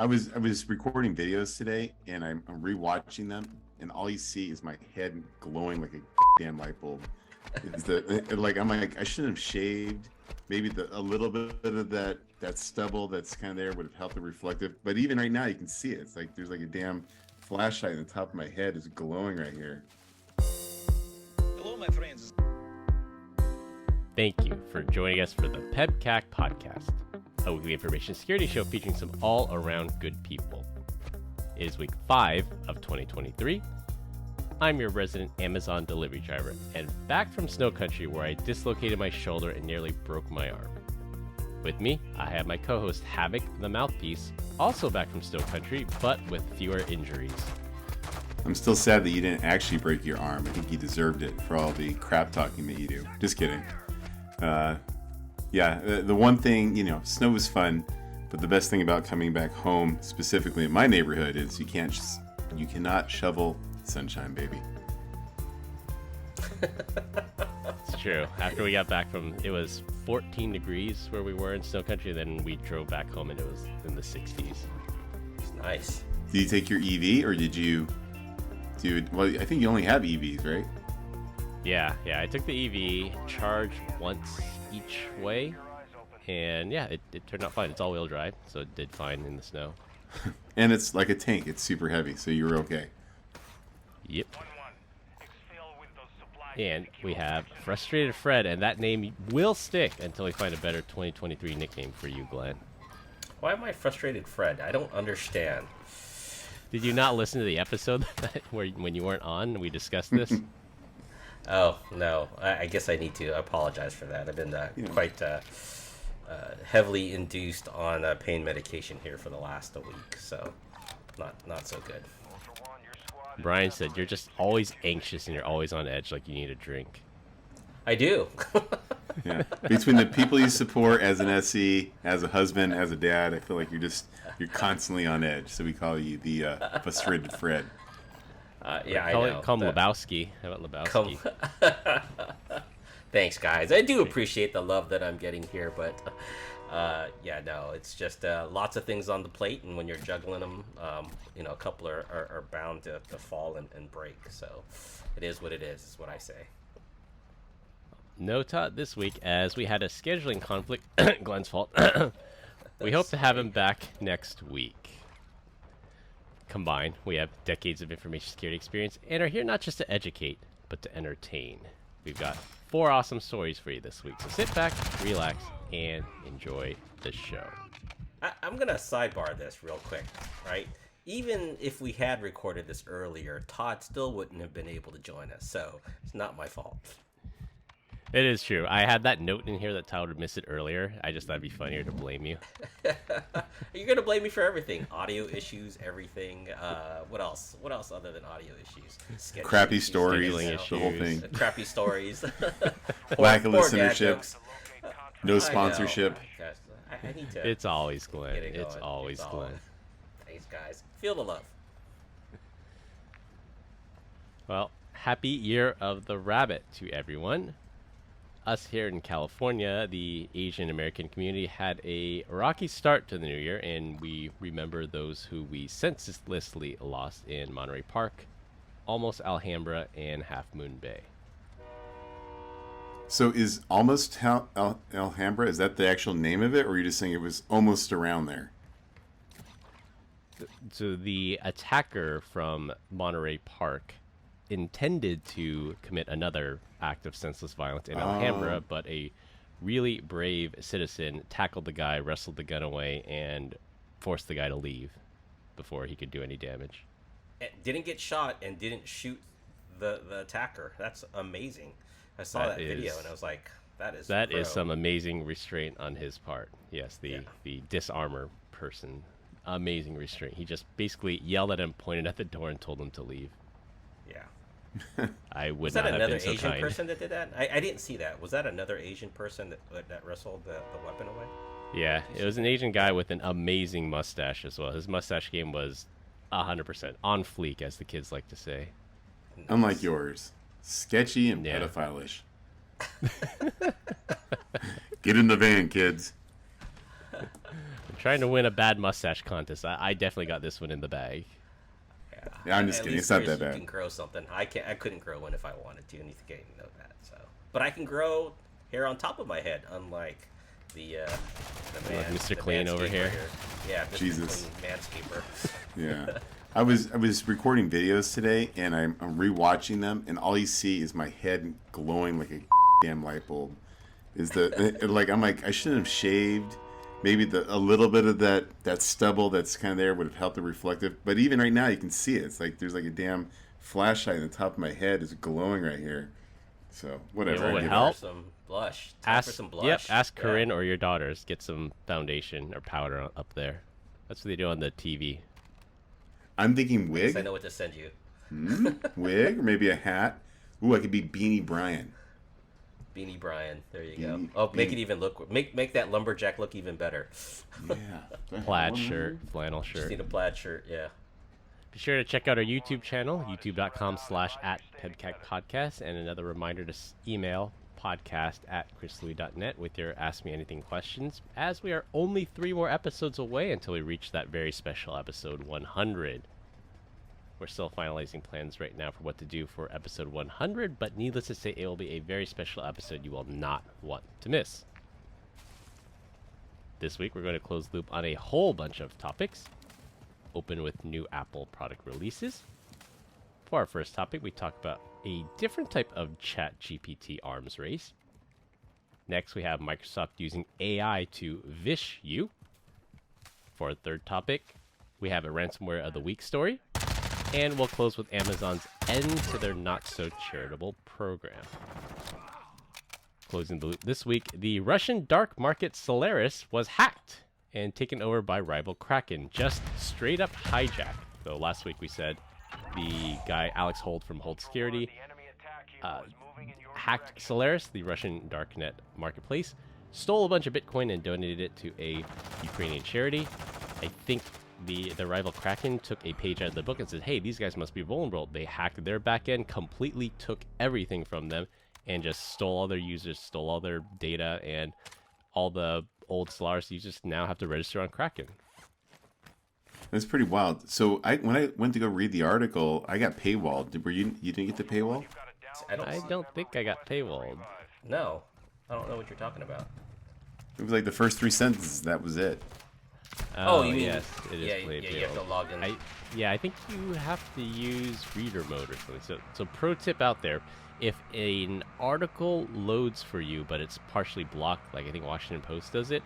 I was recording videos today, and I'm rewatching them, and all you see is my head glowing like a damn light bulb. It's I'm like I shouldn't have shaved. Maybe a little bit of that stubble that's kind of there would have helped the reflective. But even right now, you can see it. It's like there's like a damn flashlight on the top of my head is glowing right here. Hello, my friends. Thank you for joining us for the PEBCAK Podcast, a weekly information security show featuring some all-around good people. It is week 5 of 2023. I'm your resident Amazon delivery driver, and back from snow country where I dislocated my shoulder and nearly broke my arm. With me, I have my co-host Havoc the Mouthpiece, also back from snow country, but with fewer injuries. I'm still sad that you didn't actually break your arm. I think you deserved it for all the crap talking that you do. Just kidding. The one thing, snow is fun, but the best thing about coming back home, specifically in my neighborhood, is you cannot shovel sunshine, baby. It's true. After we got back it was 14 degrees where we were in snow country, then we drove back home and it was in the 60s. It's nice. Did you take your EV or did you do it? Well, I think you only have EVs, right? Yeah, I took the EV, charged once each way, and it turned out fine. It's all-wheel drive, so it did fine in the snow. And it's like a tank. It's super heavy, so you were okay. Yep. And we have Frustrated Fred, and that name will stick until we find a better 2023 nickname for you, Glenn. Why am I Frustrated Fred? I don't understand. Did you not listen to the episode when you weren't on? We discussed this. Oh, no. I guess I need to apologize for that. I've been quite heavily induced on pain medication here for the last week, so not so good. Brian said you're just always anxious and you're always on edge like you need a drink. I do. Yeah. Between the people you support as an SE, as a husband, as a dad, I feel like you're constantly on edge, so we call you the Frustrated Fred. I know. Call him Lebowski. How about Lebowski? Thanks, guys. I do appreciate the love that I'm getting here, but it's just lots of things on the plate, and when you're juggling them, a couple are bound to fall and break. So it is what it is what I say. No Todd this week, as we had a scheduling conflict. Glenn's fault. We hope to have him back next week. Combined, we have decades of information security experience and are here not just to educate, but to entertain. We've got 4 awesome stories for you this week, so sit back, relax, and enjoy the show. I'm going to sidebar this real quick, right? Even if we had recorded this earlier, Todd still wouldn't have been able to join us, so it's not my fault. It is true. I had that note in here that Todd would miss it earlier. I just thought it'd be funnier to blame you. You're going to blame me for everything. Audio issues, everything. What else? What else other than audio issues? Crappy stories, the whole thing. Crappy stories. Lack of listenership. No sponsorship. I need to. It's always Glenn. It's always Glenn. Thanks, guys. Feel the love. Well, happy Year of the Rabbit to everyone. Us here in California, the Asian American community had a rocky start to the new year, and we remember those who we senselessly lost in Monterey Park, Almost Alhambra, and Half Moon Bay. So is Almost Alhambra, is that the actual name of it, or are you just saying it was almost around there? So the attacker from Monterey Park intended to commit another act of senseless violence in Alhambra, but a really brave citizen tackled the guy, wrestled the gun away, and forced the guy to leave before he could do any damage. Didn't get shot and didn't shoot the attacker. That's amazing. I saw that video and I was like, that is some amazing restraint on his part. Yes, the disarmor person. Amazing restraint. He just basically yelled at him, pointed at the door, and told him to leave. Yeah. I would Was not that have another been so Asian kind. person that did that? I didn't see that. Was that another Asian person that wrestled the weapon away? Yeah, it was an Asian guy with an amazing mustache as well. His mustache game was 100% on fleek, as the kids like to say. Nice. Unlike yours. Sketchy and pedophile-ish. I'm Get in the van, kids. Trying to win a bad mustache contest. I definitely got this one in the bag. Yeah, I'm just kidding. It's not that bad. You can grow something. I couldn't grow one if I wanted to, and you know that. So, but I can grow hair on top of my head, unlike the man, Mr. Clean over here. Yeah, Mr. Jesus. Clean manscaper. Yeah. I was recording videos today, and I'm rewatching them, and all you see is my head glowing like a damn light bulb. I'm like, I shouldn't have shaved. Maybe a little bit of that stubble that's kind of there would have helped the reflective. But even right now, you can see it. It's like there's like a damn flashlight on the top of my head is glowing right here. So whatever. It would I help. Some blush. Time for some blush. Yep. Ask Corinne or your daughters. Get some foundation or powder up there. That's what they do on the TV. I'm thinking wig. I know what to send you. Wig or maybe a hat. Ooh, I could be Beanie Brian. Beanie Brian. There you go. Oh, make it even look. Make that lumberjack look even better. Yeah. Plaid shirt, flannel Just shirt. need a plaid shirt. Yeah. Be sure to check out our YouTube channel, youtube.com/@PEBCAK Podcast, and another reminder to email podcast@chrislouis.net with your Ask Me Anything questions, as we are only 3 more episodes away until we reach that very special episode 100. We're still finalizing plans right now for what to do for episode 100, but needless to say, it will be a very special episode you will not want to miss. This week, we're going to close the loop on a whole bunch of topics. Open with new Apple product releases. For our first topic, we talk about a different type of ChatGPT arms race. Next, we have Microsoft using AI to vish you. For our third topic, we have a ransomware of the week story. And we'll close with Amazon's end to their not-so-charitable program. Closing the loop this week, the Russian dark market Solaris was hacked and taken over by rival Kraken. Just straight up hijacked. So last week we said the guy Alex Holt from Holt Security hacked Solaris, the Russian darknet marketplace, stole a bunch of Bitcoin and donated it to a Ukrainian charity. I think the rival Kraken took a page out of the book and said, hey, these guys must be vulnerable. They hacked their backend, completely took everything from them, and just stole all their users, stole all their data, and all the old Solaris users now have to register on Kraken. That's pretty wild. So when I went to go read the article, I got paywalled. You didn't get the paywall? I don't think I got paywalled. No, I don't know what you're talking about. It was like the first 3 sentences. That was it. Oh, you mean, yes, it is played you have to log in. I think you have to use reader mode or something. So pro tip out there, if an article loads for you, but it's partially blocked, like I think Washington Post does it,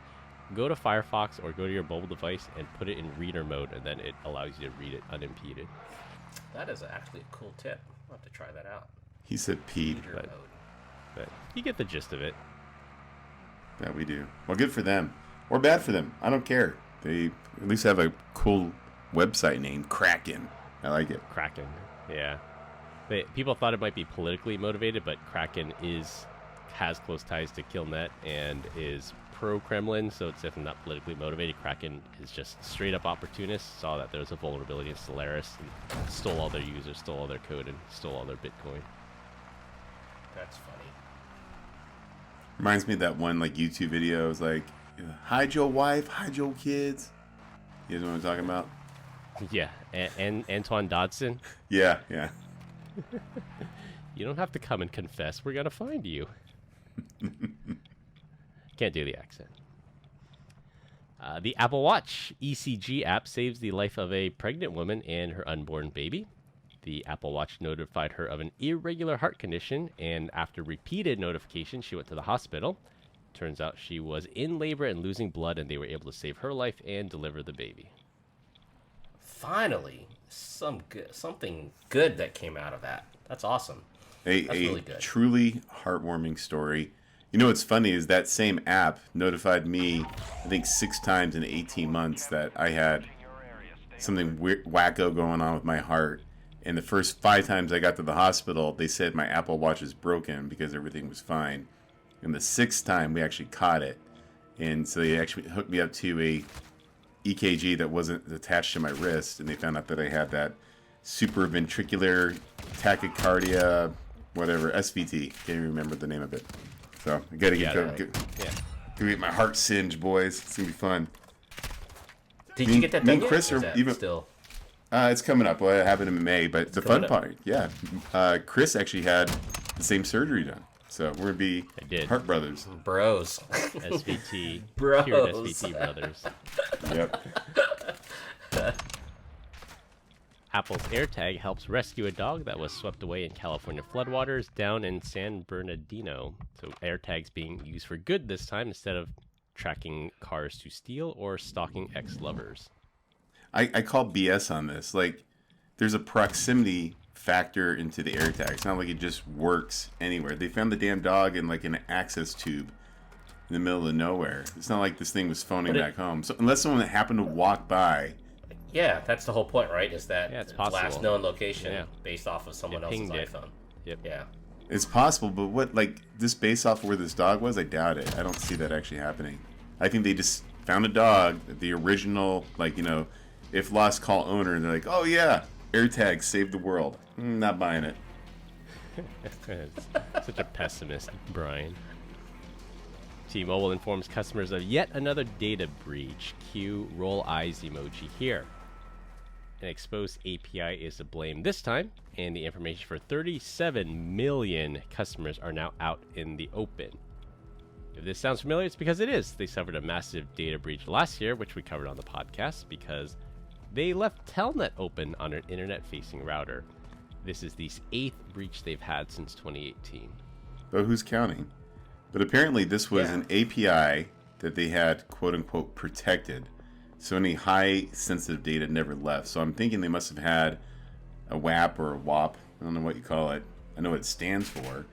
go to Firefox or go to your mobile device and put it in reader mode, and then it allows you to read it unimpeded. That is actually a cool tip. I'll have to try that out. He said Pete. Reader mode. But you get the gist of it. Yeah, we do. Well, good for them. Or bad for them. I don't care. They at least have a cool website name, Kraken. I like it. Kraken, yeah. People thought it might be politically motivated, but Kraken has close ties to Killnet and is pro-Kremlin, so it's definitely not politically motivated. Kraken is just straight-up opportunist, saw that there was a vulnerability in Solaris, and stole all their users, stole all their code, and stole all their Bitcoin. That's funny. Reminds me of that one like YouTube video. It was like, hide your wife, hide your kids. You guys know what I'm talking about? Yeah, and Antoine Dodson. Yeah. You don't have to come and confess. We're going to find you. Can't do the accent. The Apple Watch ECG app saves the life of a pregnant woman and her unborn baby. The Apple Watch notified her of an irregular heart condition, and after repeated notifications, she went to the hospital. Turns out she was in labor and losing blood, and they were able to save her life and deliver the baby. Finally, something good that came out of that. That's awesome. That's really good. Truly heartwarming story. You know what's funny is that same app notified me, I think 6 times in 18 months that I had something wacko going on with my heart. And the first 5 times I got to the hospital, they said my Apple Watch is broken because everything was fine. And the 6th time, we actually caught it. And so they actually hooked me up to a EKG that wasn't attached to my wrist. And they found out that I had that supraventricular tachycardia, whatever, SVT. Can't even remember the name of it. So I got to get my heart singed, boys. It's going to be fun. Did you get that me done and yet? Chris Or is are that even. still. It's coming up. Well, it happened in May, but the fun up. part, yeah, Chris actually had the same surgery done, so we're gonna be I did. Heart Brothers. Bros. SVT. Bros. Pure SVT brothers. Yep. Apple's AirTag helps rescue a dog that was swept away in California floodwaters down in San Bernardino. So AirTag's being used for good this time instead of tracking cars to steal or stalking ex-lovers. I call BS on this. Like, there's a proximity factor into the AirTag. It's not like it just works anywhere. They found the damn dog in like an access tube in the middle of nowhere. It's not like this thing was phoning back home. So unless someone happened to walk by. Yeah, that's the whole point, right? Is that it's the possible. last known location based off of someone else's pinged it. iPhone. Yep. Yeah. It's possible, but what, like, this based off of where this dog was? I doubt it. I don't see that actually happening. I think they just found a dog, the original, like, you know, if lost, call owner, and they're like, oh yeah, AirTag saved the world. Not buying it. Such a pessimist, Brian. T-Mobile informs customers of yet another data breach. Cue roll eyes emoji here. An exposed API is to blame this time, and the information for 37 million customers are now out in the open. If this sounds familiar, it's because it is. They suffered a massive data breach last year, which we covered on the podcast, because they left Telnet open on an internet-facing router. This is the 8th breach they've had since 2018. But who's counting? But apparently this was an API that they had, quote-unquote, protected. So any high sensitive data never left. So I'm thinking they must have had a WAP or a WAP. I don't know what you call it. I know what it stands for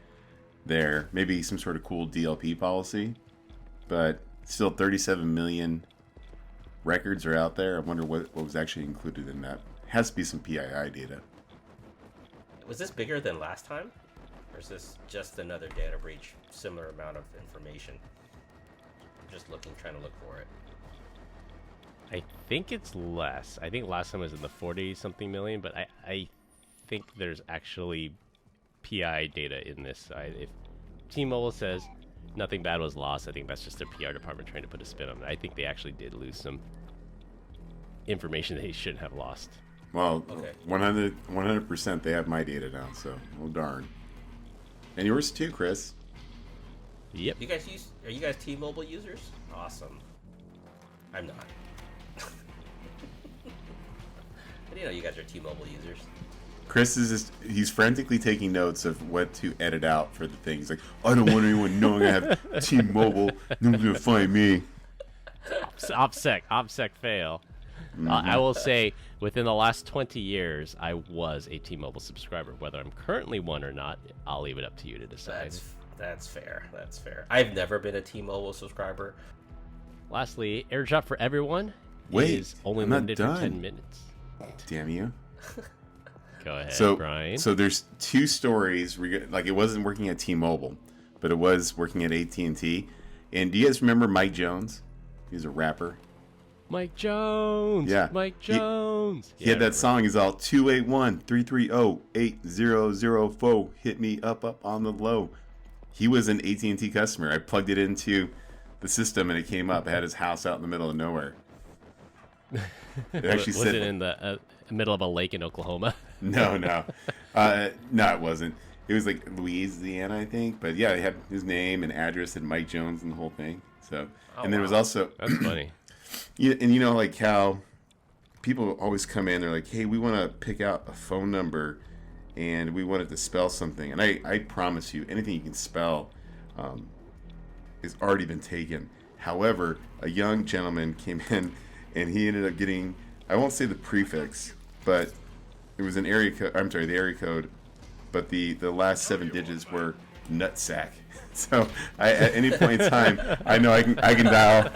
there. Maybe some sort of cool DLP policy. But still 37 million records are out there. I wonder what was actually included in that. Has to be some PII data. Was this bigger than last time? Or is this just another data breach? Similar amount of information. I'm just trying to look for it. I think it's less. I think last time was in the 40-something million, but I think there's actually PI data in this. If T-Mobile says nothing bad was lost, I think that's just their PR department trying to put a spin on it. I think they actually did lose some information they shouldn't have lost. Well, 100% they have my data now, so well darn. And yours too, Chris. Yep. Are you guys T-Mobile users? Awesome. I'm not. I didn't know you guys are T-Mobile users. Chris is he's frantically taking notes of what to edit out for the things. Like, I don't want anyone knowing I have T-Mobile. No one's going to find me. OPSEC fail. I will say, within the last 20 years, I was a T-Mobile subscriber. Whether I'm currently one or not, I'll leave it up to you to decide. That's fair. That's fair. I've never been a T-Mobile subscriber. Lastly, AirDrop for everyone is only I'm not limited for done. 10 minutes. Damn you. Go ahead, Brian. So there's two stories. Like, it wasn't working at T-Mobile, but it was working at AT&T. And do you guys remember Mike Jones? He's a rapper. Mike Jones. Yeah. Mike Jones. He had that song. He's all 281-330-8004. Hit me up on the low. He was an AT&T customer. I plugged it into the system and it came up. It had his house out in the middle of nowhere. It actually was said, it in the middle of a lake in Oklahoma? No, it wasn't. It was like Louisiana, I think. But yeah, it had his name and address and Mike Jones and the whole thing. So, and then it was also That's funny. and you know, like how people always come in, they're like, hey, we want to pick out a phone number and we want it to spell something. And I promise you, anything you can spell has already been taken. However, a young gentleman came in and he ended up getting, I won't say the prefix, but it was an area code. I'm sorry, the area code, but the last 7 digits were nutsack. So at any point in time, I know I can dial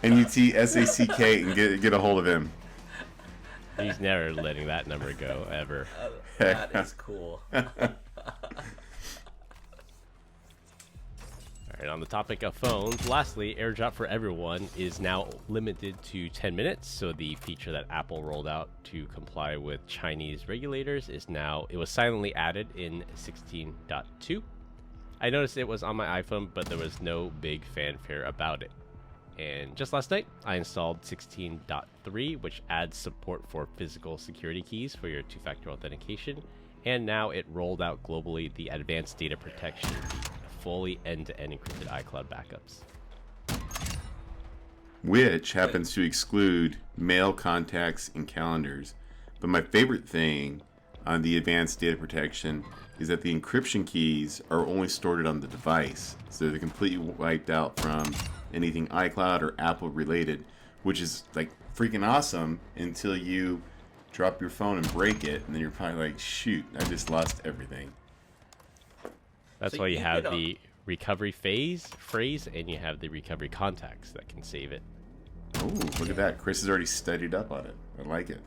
NUTSACK and get a hold of him. He's never letting that number go ever. That is cool. All right, on the topic of phones, lastly, AirDrop for everyone is now limited to 10 minutes. So the feature that Apple rolled out to comply with Chinese regulators it was silently added in 16.2. I noticed it was on my iPhone, but there was no big fanfare about it. And just last night, I installed 16.3, which adds support for physical security keys for your two-factor authentication. And now it rolled out globally the advanced data protection, fully end-to-end encrypted iCloud backups. Which happens to exclude mail, contacts, and calendars. But my favorite thing on the advanced data protection is that the encryption keys are only stored on the device. So they're completely wiped out from anything iCloud or Apple related, which is like freaking awesome until you drop your phone and break it, and then you're probably like, shoot, I just lost everything. That's why you have the recovery phrase, and you have the recovery contacts that can save it. Oh, look at that. Chris has already studied up on it. I like it.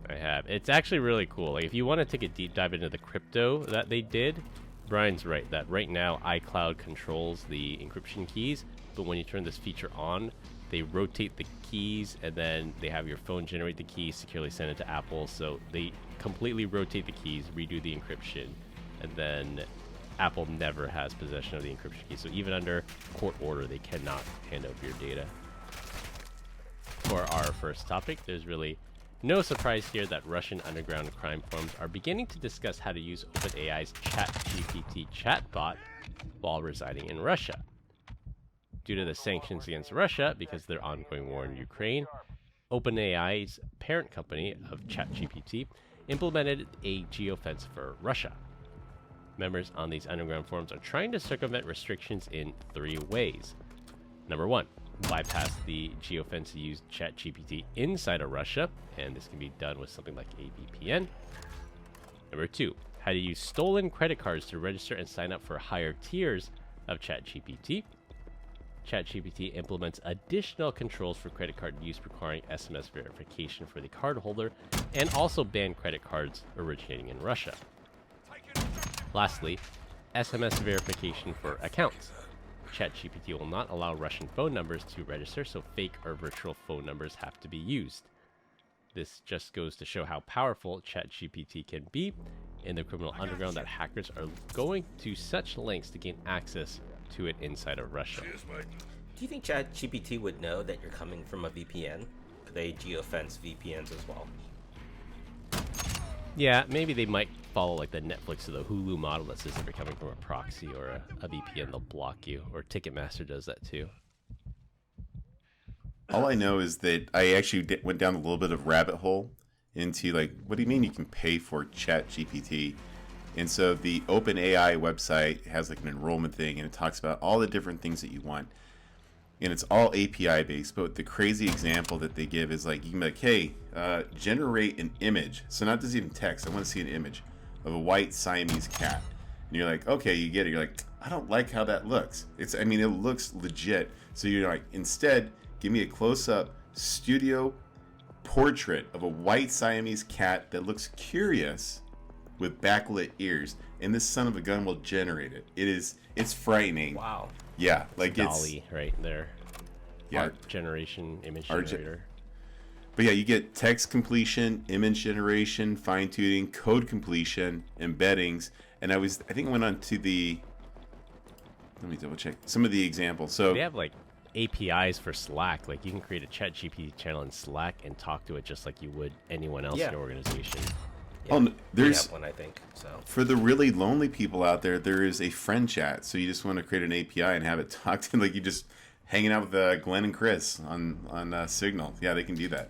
I have. It's actually really cool. Like, if you want to take a deep dive into the crypto that they did, Brian's right that right now iCloud controls the encryption keys, but when you turn this feature on, they rotate the keys, and then they have your phone generate the keys, securely send it to Apple. So they completely rotate the keys, redo the encryption, and then Apple never has possession of the encryption key. So even under court order, they cannot hand over your data. For our first topic, there's really no surprise here that Russian underground crime firms are beginning to discuss how to use OpenAI's ChatGPT chatbot while residing in Russia. Due to the sanctions against Russia because of their ongoing war in Ukraine, OpenAI's parent company of ChatGPT implemented a geofence for Russia. Members on these underground forums are trying to circumvent restrictions in 3 ways. Number 1, bypass the geofence to use ChatGPT inside of Russia, and this can be done with something like a VPN. Number 2, how to use stolen credit cards to register and sign up for higher tiers of ChatGPT. ChatGPT implements additional controls for credit card use requiring SMS verification for the cardholder, and also ban credit cards originating in Russia. Lastly, SMS verification for accounts. ChatGPT will not allow Russian phone numbers to register, so fake or virtual phone numbers have to be used. This just goes to show how powerful ChatGPT can be in the criminal underground, that hackers are going to such lengths to gain access to it inside of Russia. Do you think ChatGPT would know that you're coming from a VPN? Could they geofence VPNs as well? Yeah, maybe they might follow like the Netflix or the Hulu model that says if you're coming from a proxy or a VPN, they'll block you. Or Ticketmaster does that too. All I know is that I actually went down a little bit of rabbit hole into like, what do you mean you can pay for ChatGPT? And so the OpenAI website has like an enrollment thing, and it talks about all the different things that you want. And it's all API based, but the crazy example that they give is like, you can be like, hey, generate an image. So not just even text, I want to see an image of a white Siamese cat. And you're like, okay, you get it. You're like, I don't like how that looks. It looks legit. So you're like, instead, give me a close-up studio portrait of a white Siamese cat that looks curious with backlit ears, and this son of a gun will generate it. It's frightening. Wow. Yeah, like Dolly right there. Yeah. Art generation, image generator. But yeah, you get text completion, image generation, fine tuning, code completion, embeddings, and I think I went on to let me double check some of the examples. So they have like APIs for Slack. Like you can create a ChatGPT channel in Slack and talk to it just like you would anyone else in your organization. Yeah, there's one, I think. So for the really lonely people out there, there is a friend chat. So you just want to create an API and have it talk to like you just hanging out with Glenn and Chris on Signal. Yeah, they can do that.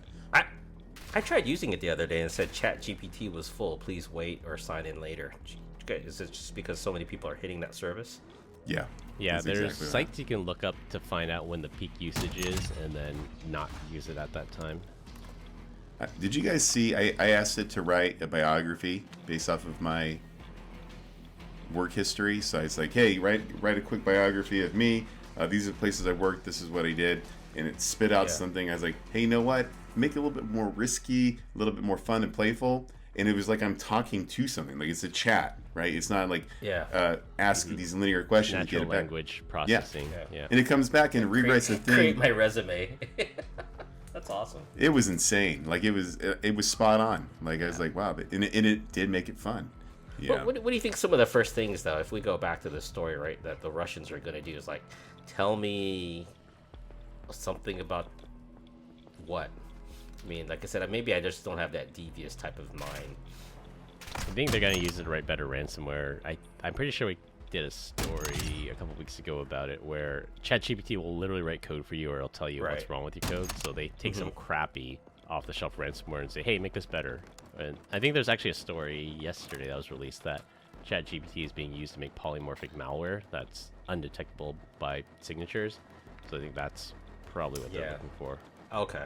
I tried using it the other day and said ChatGPT was full. Please wait or sign in later. Is it just because so many people are hitting that service? Yeah. Yeah, there's exactly sites you can look up to find out when the peak usage is and then not use it at that time. Did you guys see, I asked it to write a biography based off of my work history. So it's like, hey, write a quick biography of me. These are the places I worked. This is what I did. And it spit out something. I was like, hey, you know what? Make it a little bit more risky, a little bit more fun and playful. And it was like I'm talking to something. Like it's a chat, right? It's not like ask these linear questions. Natural get it back. language processing. Yeah. And it comes back and rewrites the thing. Create my resume. That's awesome. It was insane. Like it was spot on. Like I was like, wow. And it did make it fun. Yeah. What do you think some of the first things, though, if we go back to the story, right, that the Russians are going to do is like, tell me something about what? I mean, like I said, maybe I just don't have that devious type of mind. I think they're gonna use it to write better ransomware. I'm pretty sure we did a story a couple weeks ago about it where ChatGPT will literally write code for you, or it'll tell you what's wrong with your code. So they take some crappy off-the-shelf ransomware and say, "Hey, make this better." And I think there's actually a story yesterday that was released that ChatGPT is being used to make polymorphic malware that's undetectable by signatures. So I think that's probably what they're looking for. Okay.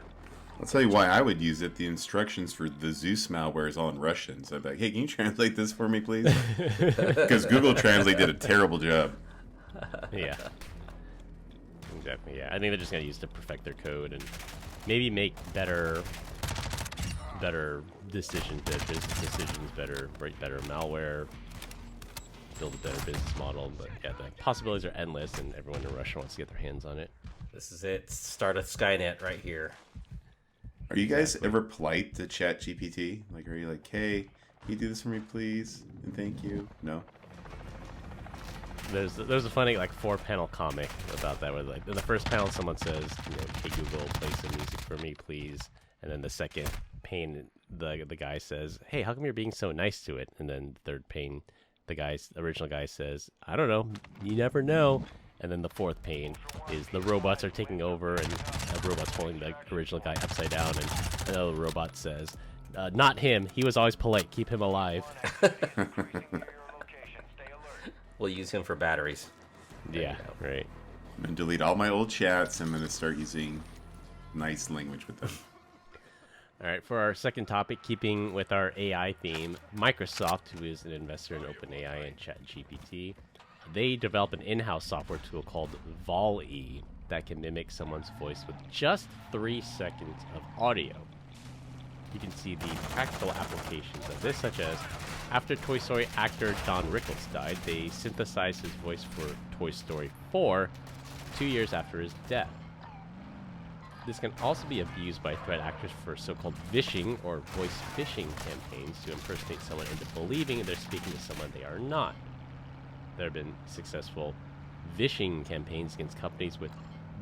I'll tell you why I would use it. The instructions for the Zeus malware is all in Russian. So I'd be like, hey, can you translate this for me, please? Because Google Translate did a terrible job. Yeah. Exactly, yeah. I think they're just going to use it to perfect their code and maybe make better decisions, better business decisions, write better malware, build a better business model. But yeah, the possibilities are endless, and everyone in Russia wants to get their hands on it. This is it. Start a Skynet right here. Are you guys ever polite to ChatGPT? Like, are you like, hey, can you do this for me, please? And thank you. No. There's a funny like 4-panel comic about that where like in the first panel someone says, "Hey Google, play some music for me, please." And then the second pane, the guy says, "Hey, how come you're being so nice to it?" And then the third pane, the original guy says, "I don't know, you never know." And then the fourth pane is the robots are taking over, and a robot's holding the original guy upside down, and another robot says, "Not him. He was always polite. Keep him alive." We'll use him for batteries. Yeah, right. I'm going to delete all my old chats. I'm going to start using nice language with them. All right, for our second topic, keeping with our AI theme, Microsoft, who is an investor in OpenAI and ChatGPT, they developed an in-house software tool called Vol-E that can mimic someone's voice with just 3 seconds of audio. You can see the practical applications of this, such as after Toy Story actor Don Rickles died, they synthesized his voice for Toy Story 4 2 years after his death. This can also be abused by threat actors for so-called vishing or voice phishing campaigns to impersonate someone into believing they're speaking to someone they are not. There have been successful vishing campaigns against companies with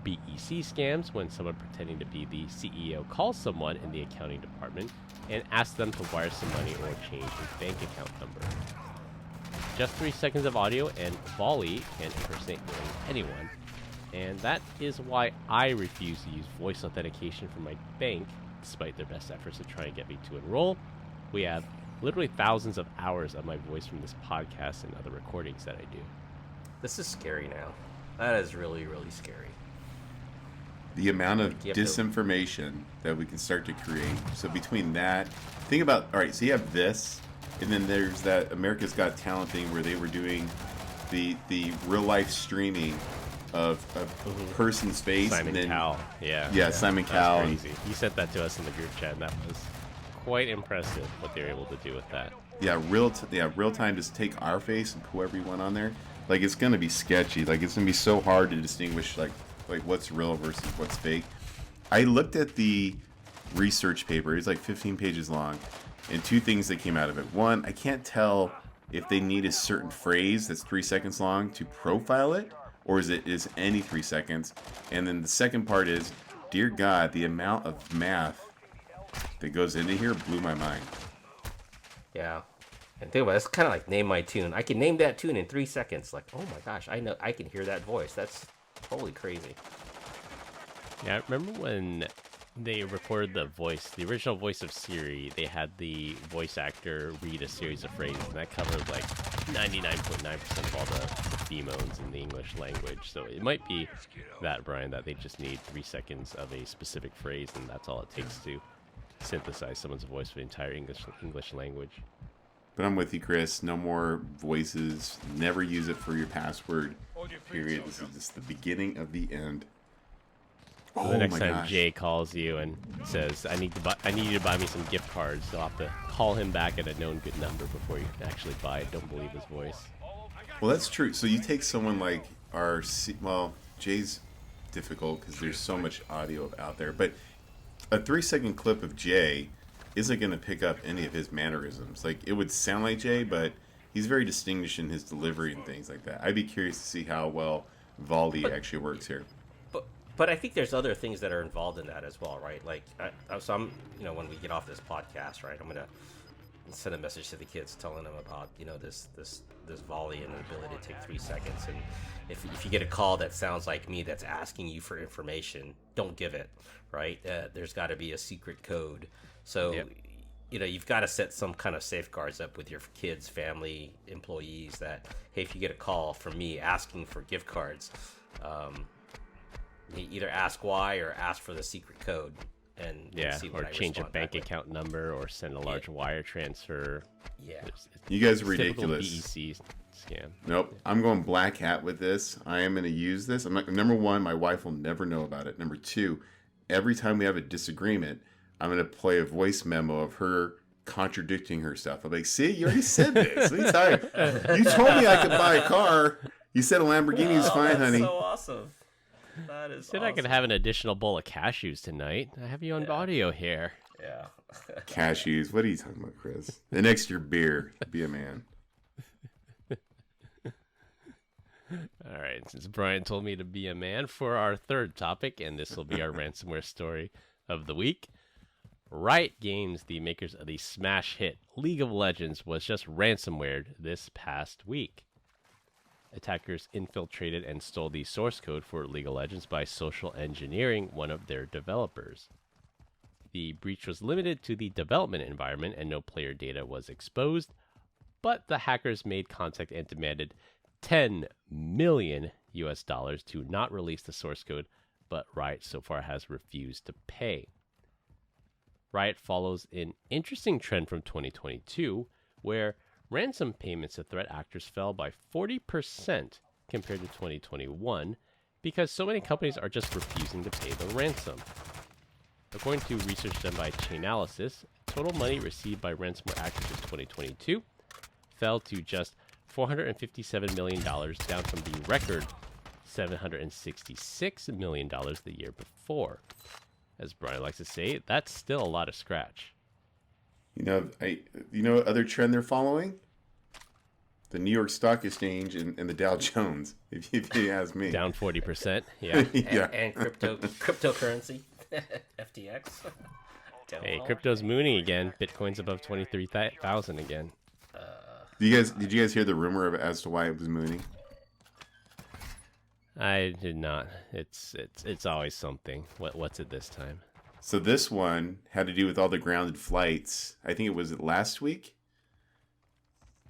BEC scams when someone pretending to be the CEO calls someone in the accounting department and asks them to wire some money or change a bank account number. Just 3 seconds of audio and Vol-E can impersonate anyone, and that is why I refuse to use voice authentication for my bank, despite their best efforts to try and get me to enroll. We have literally thousands of hours of my voice from this podcast and other recordings that I do. This is scary now. That is really, really scary. The amount of disinformation that we can start to create. So between that, think about, all right, so you have this, and then there's that America's Got Talent thing where they were doing the real life streaming of person's face. Simon and then, Cowell, yeah, Simon Cowell. Crazy. He sent that to us in the group chat, and that was quite impressive what they were able to do with that. Yeah, real time. Just take our face and put whoever you want on there. Like, it's gonna be sketchy. Like, it's gonna be so hard to distinguish like what's real versus what's fake. I looked at the research paper. It's like 15 pages long, and 2 things that came out of it. One, I can't tell if they need a certain phrase that's 3 seconds long to profile it, or is any 3 seconds. And then the second part is, dear God, the amount of math that goes into here blew my mind. Yeah. And think about it, it's kind of like Name My Tune. I can name that tune in 3 seconds. Like, oh my gosh, I know, I can hear that voice. That's totally crazy. Yeah, I remember when they recorded the original voice of Siri, they had the voice actor read a series of phrases, and that covered like 99.9% of all the phemones in the English language. So it might be that, Brian, that they just need 3 seconds of a specific phrase, and that's all it takes to synthesize someone's voice for the entire English language. But I'm with you, Chris. No more voices. Never use it for your password. Period. This is just the beginning of the end. So the next time Jay calls you and says, I need you to buy me some gift cards, you'll have to call him back at a known good number before you can actually buy it. Don't believe his voice. Well, that's true. So you take someone like Jay's difficult because there's so much audio out there. But a 3-second clip of Jay isn't going to pick up any of his mannerisms. Like, it would sound like Jay, but he's very distinguished in his delivery and things like that. I'd be curious to see how well Vol-E actually works here. But I think there's other things that are involved in that as well, right? Like, so I'm, when we get off this podcast, right, I'm gonna send a message to the kids telling them about, this volley and the ability to take 3 seconds. And if you get a call that sounds like me that's asking you for information, don't give it, right? There's got to be a secret code. So. Yep. You've got to set some kind of safeguards up with your kids, family, employees that, hey, if you get a call from me asking for gift cards, you either ask why or ask for the secret code and see what or change a bank account number or send a large wire transfer. Yeah. You guys are ridiculous. BEC scam. Nope. I'm going black hat with this. I am going to use this. Number one, my wife will never know about it. Number two, every time we have a disagreement, I'm going to play a voice memo of her contradicting herself. I'm like, see, you already said this. Let me tell you. You told me I could buy a car. You said a Lamborghini is fine, honey. That's so awesome. That is Said awesome. I could have an additional bowl of cashews tonight. I have you on audio here. Yeah. Cashews. What are you talking about, Chris? An extra beer. Be a man. All right. Since Brian told me to be a man for our third topic, and this will be our ransomware story of the week. Riot Games, the makers of the smash hit League of Legends, was just ransomwared this past week. Attackers infiltrated and stole the source code for League of Legends by social engineering one of their developers. The breach was limited to the development environment and no player data was exposed, but the hackers made contact and demanded $10 million to not release the source code, but Riot so far has refused to pay. Riot follows an interesting trend from 2022, where ransom payments to threat actors fell by 40% compared to 2021 because so many companies are just refusing to pay the ransom. According to research done by Chainalysis, total money received by ransomware actors in 2022 fell to just $457 million, down from the record $766 million the year before. As Brian likes to say, that's still a lot of scratch. You know what other trend they're following? The New York Stock Exchange and the Dow Jones, if you ask me. Down 40%, yeah. Yeah. And cryptocurrency, FTX. Hey, crypto's mooning again. Bitcoin's above 23,000 again. Did you guys hear the rumor as to why it was mooning? I did not. It's always something. What's it this time? So this one had to do with all the grounded flights. I think it was last week.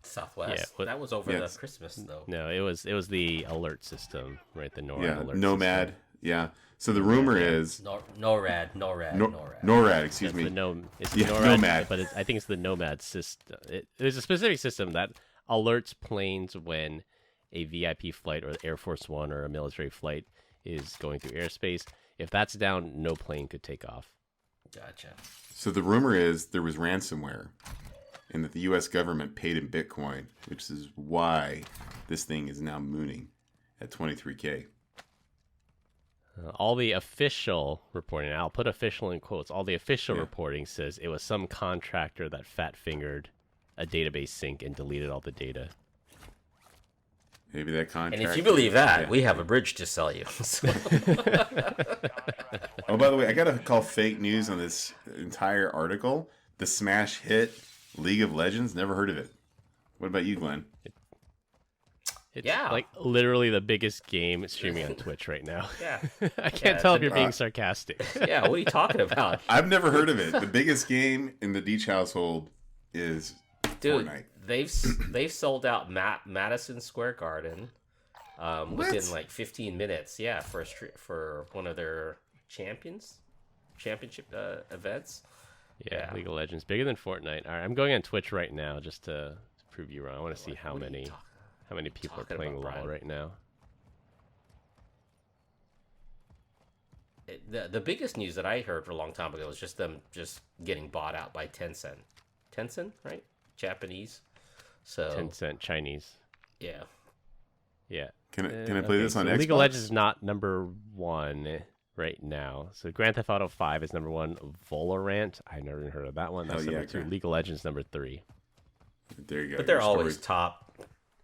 Southwest. Yeah, that was over the Christmas though. No, it was the alert system, right? The NORAD alert Nomad. system. Yeah. So the rumor is NORAD. NORAD. Excuse me. It's the NORAD, Nomad, but I think it's the Nomad system. There's a specific system that alerts planes when a VIP flight or the Air Force One or a military flight is going through airspace. If that's down, no plane could take off. Gotcha. So the rumor is there was ransomware and that the U.S. government paid in Bitcoin, which is why this thing is now mooning at 23K. All the official reporting, I'll put official in quotes, all the official reporting says it was some contractor that fat-fingered a database sync and deleted all the data. Maybe that contract. And if you believe that, we have a bridge to sell you. Oh, by the way, I got to call fake news on this entire article. The smash hit League of Legends. Never heard of it. What about you, Glenn? It's like literally the biggest game streaming on Twitch right now. Yeah. I can't tell if you're being sarcastic. Yeah, what are you talking about? I've never heard of it. The biggest game in the Deach household is Fortnite. They've sold out Madison Square Garden within like 15 minutes. Yeah, for one of their championship events. Yeah, League of Legends bigger than Fortnite. All right, I'm going on Twitch right now just to prove you wrong. I want to see how many people are playing LoL right now. The biggest news that I heard for a long time ago was just them getting bought out by Tencent. Tencent, right? Japanese. So Tencent, Chinese. Yeah. Yeah. Can I play this on Xbox? League of Legends is not number one right now. So Grand Theft Auto 5 is number one. Valorant, I never even heard of that one. That's number two. League of Legends number 3. There you go. But they're always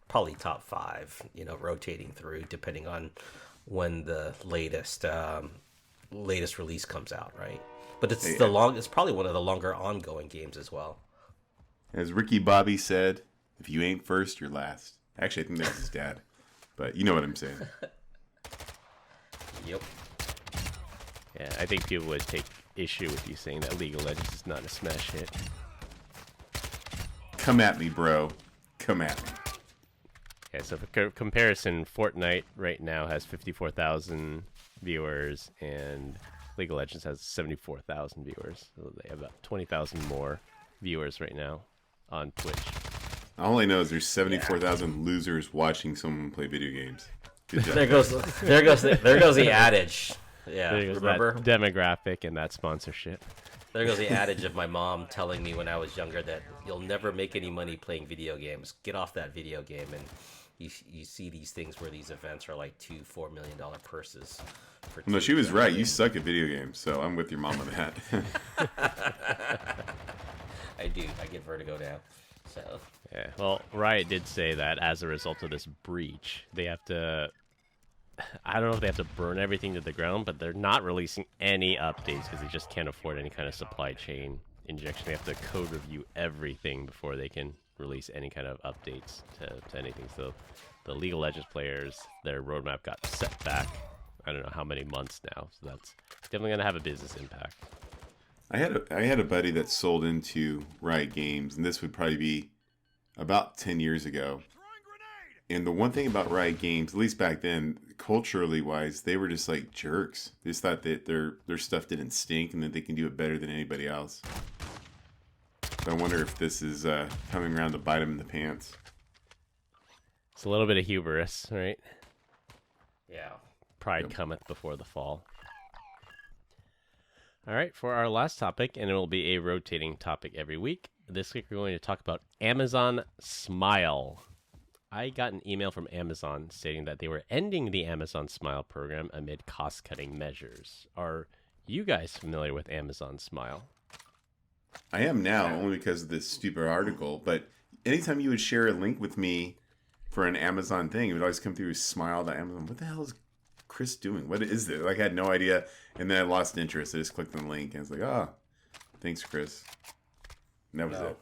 probably top 5, rotating through depending on when the latest release comes out, right? But it's Hey, it's probably one of the longer ongoing games as well. As Ricky Bobby said, if you ain't first, you're last. Actually, I think that's his dad. But you know what I'm saying. Yep. Yeah, I think people would take issue with you saying that League of Legends is not a smash hit. Come at me, bro. Come at me. Yeah, so for comparison, Fortnite right now has 54,000 viewers, and League of Legends has 74,000 viewers. So they have about 20,000 more viewers right now on Twitch. All I know is there's 74,000 losers watching someone play video games. Good job. There goes the adage. Yeah, There goes remember? that demographic and that sponsorship. There goes the adage of my mom telling me when I was younger that you'll never make any money playing video games. Get off that video game. And you see these things where these events are like $2-4 million purses. No, she was right. You suck at video games, so I'm with your mom on that. I do. I get vertigo now. So Yeah, well, Riot did say that as a result of this breach, they have to... I don't know if they have to burn everything to the ground, but they're not releasing any updates because they just can't afford any kind of supply chain injection. They have to code review everything before they can release any kind of updates to anything. So the League of Legends players, their roadmap got set back, I don't know how many months now. So that's definitely going to have a business impact. I had a buddy that sold into Riot Games, and this would probably be about 10 years ago. And the one thing about Riot Games, at least back then, culturally wise, they were just like jerks. They just thought that their stuff didn't stink and that they can do it better than anybody else. So I wonder if this is coming around to bite them in the pants. It's a little bit of hubris, right? yeah. Pride cometh before the fall. All right, for our last topic, and it will be a rotating topic every week. This week we're going to talk about Amazon Smile. I got an email from Amazon stating that they were ending the Amazon Smile program amid cost-cutting measures. Are you guys familiar with Amazon Smile? I am now, only because of this stupid article. But anytime you would share a link with me for an Amazon thing, it would always come through as Smile.Amazon. What the hell is Chris doing? What is this? Like, I had no idea. And then I lost interest. I just clicked on the link and it's like, thanks, Chris. And that was it.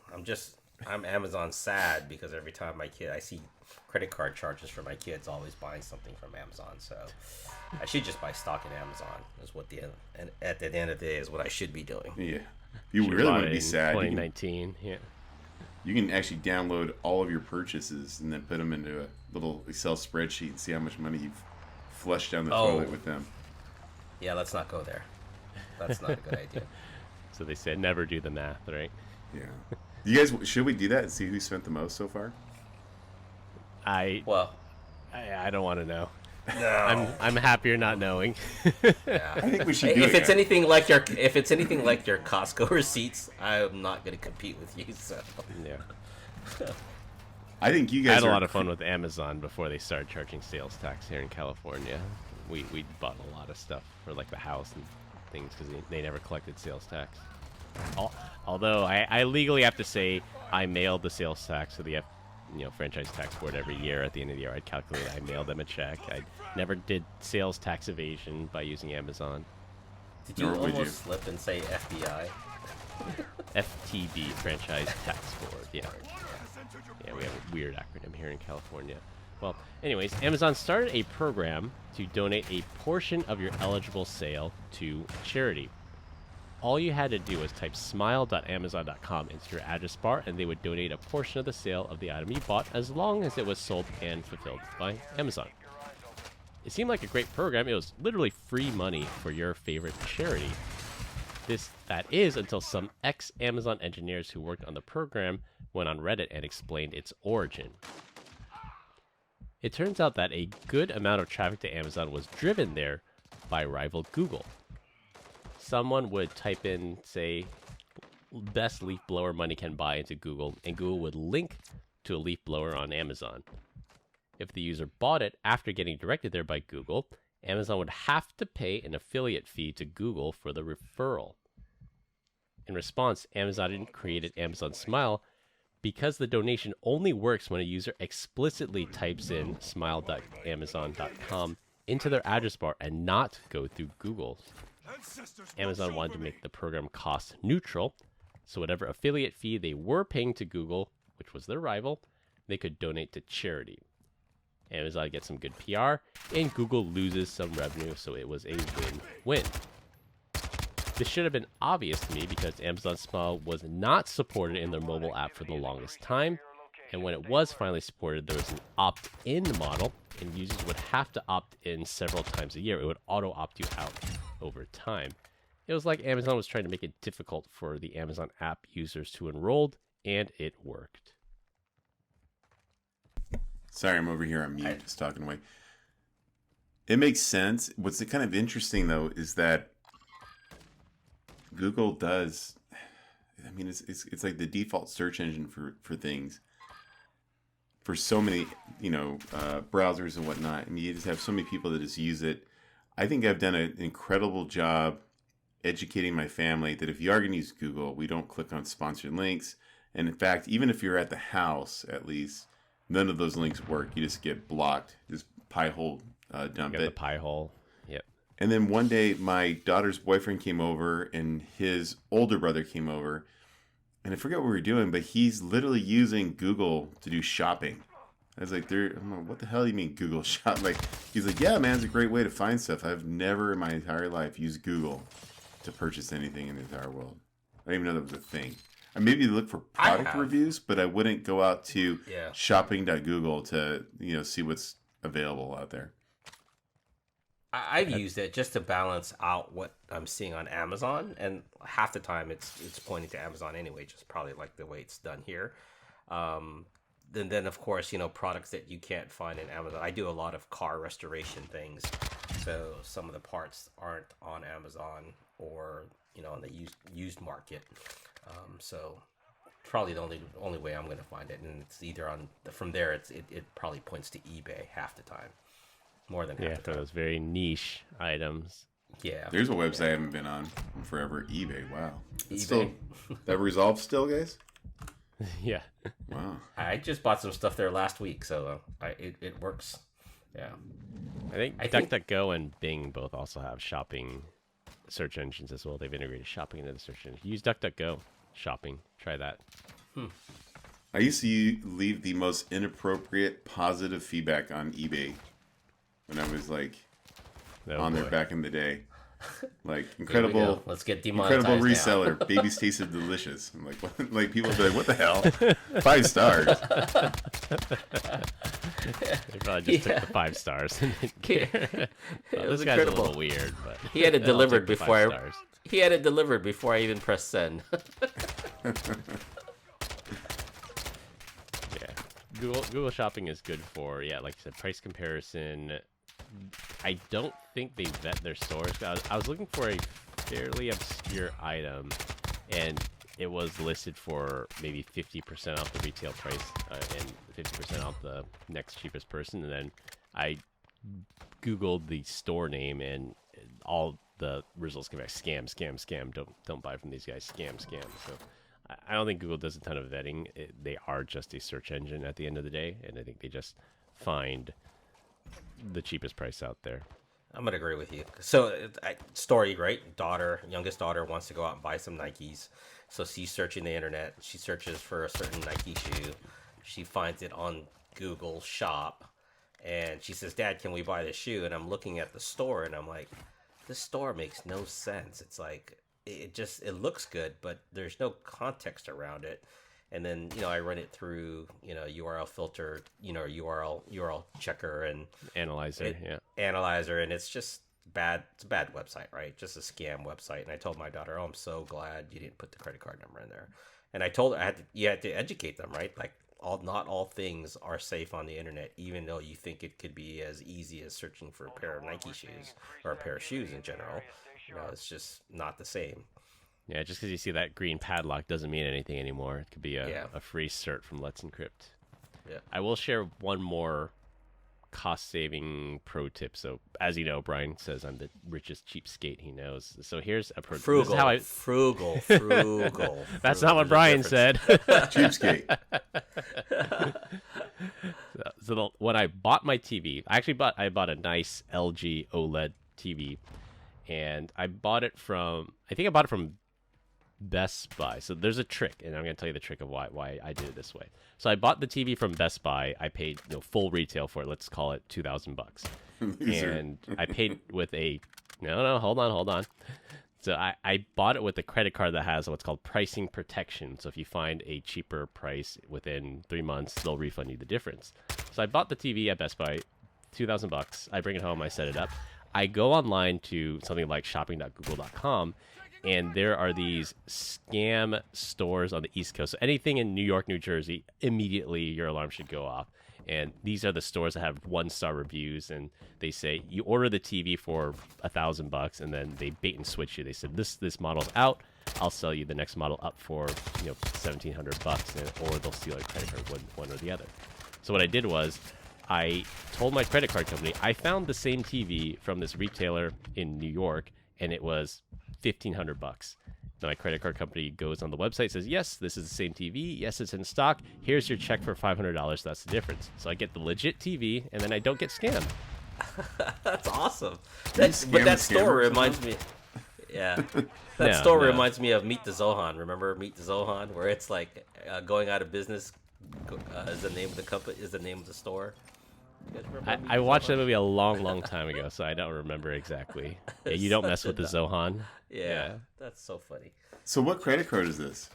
I'm Amazon sad because every time I see credit card charges for my kids always buying something from Amazon. So I should just buy stock in Amazon is what at the end of the day is what I should be doing. Yeah. You really want to be sad. 2019, yeah. You can actually download all of your purchases and then put them into a little Excel spreadsheet and see how much money you've flushed down the toilet with them. Yeah, let's not go there. That's not a good idea. So they said never do the math, right? Yeah. You guys, should we do that and see who spent the most so far? I don't want to know. No. I'm happier not knowing. Yeah. I think we should do If it. it's anything like your Costco receipts, I'm not going to compete with you. So Yeah. I think you I guys had a are lot of fun with Amazon before they started charging sales tax here in California. We bought a lot of stuff for like the house and things because they never collected sales tax. Although I legally have to say I mailed the sales tax to the franchise tax board every year. At the end of the year, I'd calculate. I mailed them a check. I never did sales tax evasion by using Amazon. did you Nor would you. almost slip and say FBI? FTB, Franchise Tax Board. Yeah, we have a weird acronym here in California. Well, anyways, Amazon started a program to donate a portion of your eligible sale to charity. All you had to do was type smile.amazon.com into your address bar, and they would donate a portion of the sale of the item you bought as long as it was sold and fulfilled by Amazon. It seemed like a great program. It was literally free money for your favorite charity. That is until some ex-Amazon engineers who worked on the program went on Reddit and explained its origin. It turns out that a good amount of traffic to Amazon was driven there by rival Google. Someone would type in, say, best leaf blower money can buy into Google, and Google would link to a leaf blower on Amazon. If the user bought it after getting directed there by Google, Amazon would have to pay an affiliate fee to Google for the referral. In response, Amazon created Amazon Smile because the donation only works when a user explicitly types in smile.amazon.com into their address bar and not go through Google. Amazon wanted to make the program cost neutral, so whatever affiliate fee they were paying to Google, which was their rival, they could donate to charity. Amazon gets some good PR, and Google loses some revenue, so it was a win-win. This should have been obvious to me because Amazon Smile was not supported in their mobile app for the longest time, and when it was finally supported, there was an opt-in model, and users would have to opt in several times a year. It would auto-opt you out over time. It was like Amazon was trying to make it difficult for the Amazon app users to enroll, and it worked. Sorry, I'm over here on mute, just talking away. It makes sense. What's kind of interesting, though, is that Google does, I mean, it's like the default search engine for things. For so many, browsers and whatnot, and you just have so many people that just use it. I think I've done an incredible job educating my family that if you are going to use Google, we don't click on sponsored links. And in fact, even if you're at the house, at least, none of those links work. You just get blocked. Just pie hole dump it. The pie hole. Yep. And then one day, my daughter's boyfriend came over, and his older brother came over. And I forget what we were doing, but he's literally using Google to do shopping. I was like, I'm like, what the hell do you mean Google shop? Like, he's like, yeah, man, it's a great way to find stuff. I've never in my entire life used Google to purchase anything in the entire world. I didn't even know that was a thing. I maybe look for product reviews, but I wouldn't go out to shopping.google to, see what's available out there. I've used it just to balance out what I'm seeing on Amazon, and half the time it's pointing to Amazon anyway, just probably like the way it's done here. Then of course, products that you can't find in Amazon. I do a lot of car restoration things, so some of the parts aren't on Amazon or on the used market. So probably the only way I'm going to find it, and it's either from there. It probably points to eBay half the time. More than half the time. For those very niche items. Yeah. There's a website I haven't been on in forever. eBay. Wow. It's eBay. Still, that resolved still, guys? Yeah. Wow. I just bought some stuff there last week, so it works. Yeah. I think DuckDuckGo and Bing both also have shopping search engines as well. They've integrated shopping into the search engine. Use DuckDuckGo shopping. Try that. I used to leave the most inappropriate positive feedback on eBay when I was there back in the day. Like, incredible. Let's get demonetized. Incredible reseller. Now. Babies tasted delicious. I'm like, what? Like, people would be like, what the hell? 5 stars. They probably just took the 5 stars. This guy's a little weird, but he had it delivered before he had it delivered before I even pressed send. Google Shopping is good for, like I said, price comparison. I don't think they vet their stores. I was looking for a fairly obscure item, and it was listed for maybe 50% off the retail price and 50% off the next cheapest person. And then I Googled the store name, and all the results came back: scam, scam, scam. Don't buy from these guys. Scam, scam. So I don't think Google does a ton of vetting. They are just a search engine at the end of the day, and I think they just find the cheapest price out there. I'm gonna agree with you. So, story, right? Youngest daughter wants to go out and buy some Nikes. So she's searching the internet. She searches for a certain Nike shoe. She finds it on Google Shop, and she says, "Dad, can we buy this shoe?" And I'm looking at the store, and I'm like, "This store makes no sense." It's like it looks good, but there's no context around it. And then, I run it through, URL filter, URL checker and analyzer, and it's just bad. It's a bad website, right? Just a scam website. And I told my daughter, "Oh, I'm so glad you didn't put the credit card number in there." And I told her you had to educate them, right? Like not all things are safe on the internet, even though you think it could be as easy as searching for a pair of Nike shoes or a pair of shoes in general. It's just not the same. Yeah, just because you see that green padlock doesn't mean anything anymore. It could be a free cert from Let's Encrypt. Yeah. I will share one more cost-saving pro tip. So, as you know, Brian says I'm the richest cheapskate he knows. So here's a pro tip. Frugal. That's not what Brian said. Cheapskate. So when I bought my TV, I bought a nice LG OLED TV, and I bought it from Best Buy. So there's a trick, and I'm going to tell you the trick of why I did it this way. So I bought the TV from Best Buy. I paid full retail for it. Let's call it $2,000, and I paid with a hold on. So I bought it with a credit card that has what's called pricing protection. So if you find a cheaper price within 3 months, they'll refund you the difference. So I bought the TV at Best Buy, $2,000. I bring it home. I set it up. I go online to something like shopping.google.com, and there are these scam stores on the East Coast. So anything in New York, New Jersey, immediately your alarm should go off. And these are the stores that have 1-star reviews, and they say you order the TV for $1,000, and then they bait and switch you. They said this model's out. I'll sell you the next model up for $1,700, or they'll steal your credit card, one or the other. So what I did was I told my credit card company I found the same TV from this retailer in New York, and it was $1,500. Then my credit card company goes on the website, says, yes, this is the same TV. Yes, it's in stock. Here's your check for $500. That's the difference. So I get the legit TV, and then I don't get scammed. That's awesome. But that store reminds me. Yeah, that store reminds me of Meet the Zohan. Remember Meet the Zohan, where it's like going out of business is the name of the company, is the name of the store. I watched that movie a long time ago, so I don't remember exactly. Yeah, you don't mess with the Zohan. Yeah, that's so funny. So what credit card is this?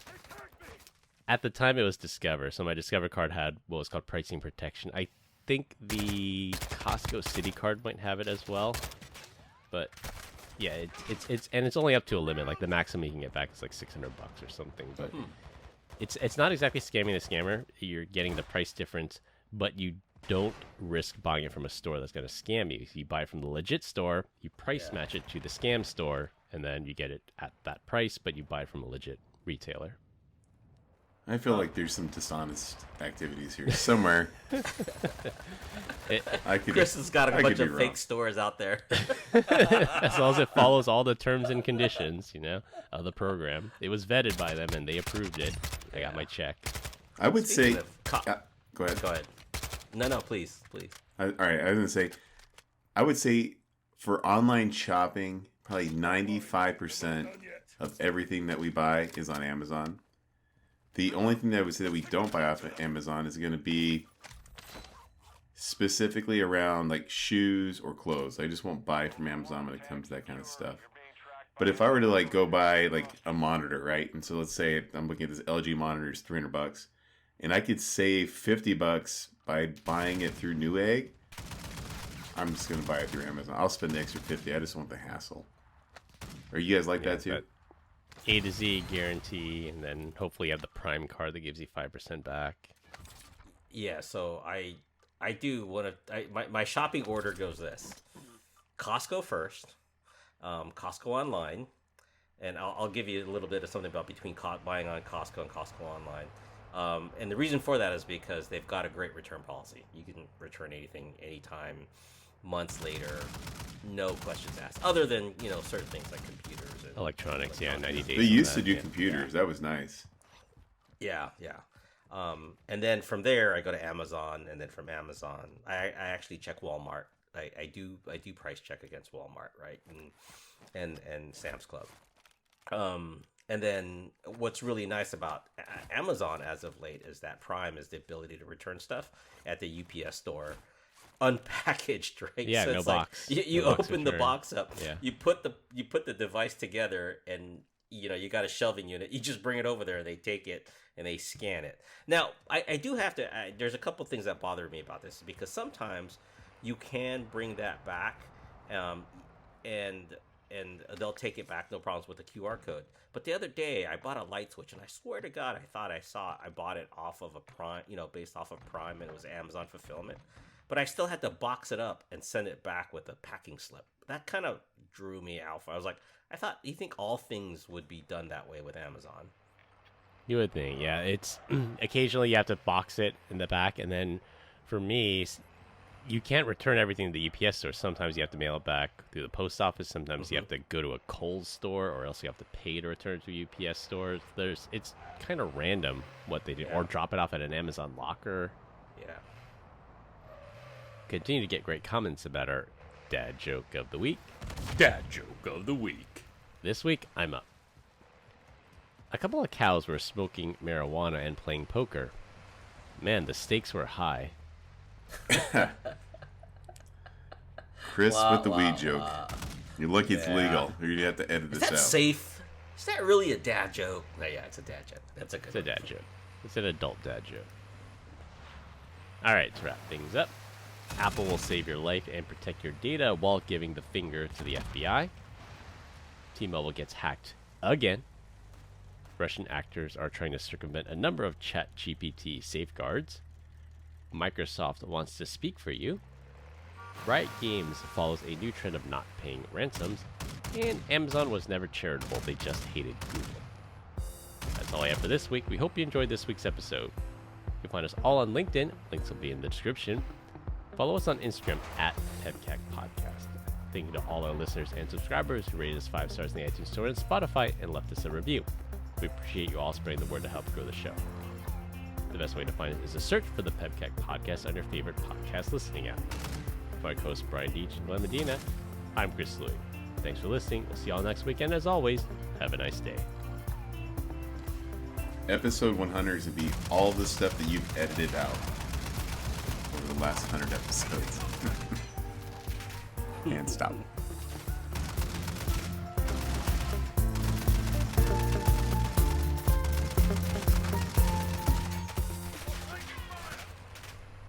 At the time, it was Discover. So my Discover card had what was called pricing protection. I think the Costco City card might have it as well. But yeah, it's only up to a limit. Like the maximum you can get back is like $600 or something. But it's not exactly scamming the scammer. You're getting the price difference, but you don't risk buying it from a store that's going to scam you. You buy it from the legit store, you price match it to the scam store, and then you get it at that price, but you buy it from a legit retailer. I feel like there's some dishonest activities here somewhere. Chris has got a bunch of fake stores out there. As long as it follows all the terms and conditions, of the program. It was vetted by them, and they approved it. I got my check. I would say... Go ahead. Go ahead. No, please. All right, I was going to say, I would say for online shopping, probably 95% of everything that we buy is on Amazon. The only thing that I would say that we don't buy off of Amazon is going to be specifically around like shoes or clothes. I just won't buy from Amazon when it comes to that kind of stuff. But if I were to like go buy like a monitor, right? And so let's say I'm looking at this LG monitor, it's $300, and I could save $50 by buying it through Newegg. I'm just gonna buy it through Amazon. I'll spend the extra $50. I just want the hassle. Are you guys like that too? A to Z guarantee, and then hopefully you have the Prime card that gives you 5% back. Yeah, so I do want to. My shopping order goes this: Costco first, Costco online, and I'll give you a little bit of something about between buying on Costco and Costco online. And the reason for that is because they've got a great return policy. You can return anything, anytime, months later, no questions asked. Other than certain things like computers and electronics. Yeah, 90 days. They used to do computers. That was nice. Yeah. And then from there, I go to Amazon, and then from Amazon, I actually check Walmart. I do price check against Walmart, right, and Sam's Club. And then what's really nice about Amazon as of late is that Prime is the ability to return stuff at the UPS store unpackaged, right? Yeah, so no it's box. Like you open the box up, yeah. you put the device together, and you got a shelving unit. You just bring it over there, they take it and they scan it. Now, I do have to. There's a couple things that bother me about this, because sometimes you can bring that back, and they'll take it back, no problems with the QR code. But the other day, I bought a light switch, and I swear to God, I bought it off of a Prime, based off of Prime, and it was Amazon fulfillment. But I still had to box it up and send it back with a packing slip. That kind of drew me out. I was like, you think all things would be done that way with Amazon? You would think, yeah. It's occasionally you have to box it in the back, and then for me, you can't return everything to the UPS store. Sometimes you have to mail it back through the post office. Sometimes you have to go to a Kohl's store, or else you have to pay to return it to a UPS store. It's kind of random what they do, or drop it off at an Amazon locker. Yeah. continue to get great comments about our dad joke of the week. Dad joke of the week. This week, I'm up. A couple of cows were smoking marijuana and playing poker. Man, the stakes were high. Chris with the weed joke. You're lucky it's legal. Or you'd have to edit Is this that out. safe? Is that really a dad joke? No, yeah, it's a dad joke. That's a good It's a dad joke. It's an adult dad joke. Alright, to wrap things up. Apple will save your life and protect your data while giving the finger to the FBI. T-Mobile gets hacked again. Russian actors are trying to circumvent a number of ChatGPT safeguards. Microsoft wants to speak for you. Riot Games follows a new trend of not paying ransoms. And Amazon was never charitable, they just hated Google. That's all I have for this week. We hope you enjoyed this week's episode. You can find us all on LinkedIn. Links will be in the description. Follow us on Instagram at PEBCAK Podcast. Thank you to all our listeners and subscribers who rated us 5 stars in the iTunes Store and Spotify and left us a review. We appreciate you all spreading the word to help grow the show. The best way to find it is to search for the PEBCAK Podcast on your favorite podcast listening app. For our hosts Brian Deach and Glenn Medina, I'm Chris Louie. Thanks for listening. We'll see you all next week, and as always, have a nice day. Episode 100 is going to be all the stuff that you've edited out over the last 100 episodes. And stop.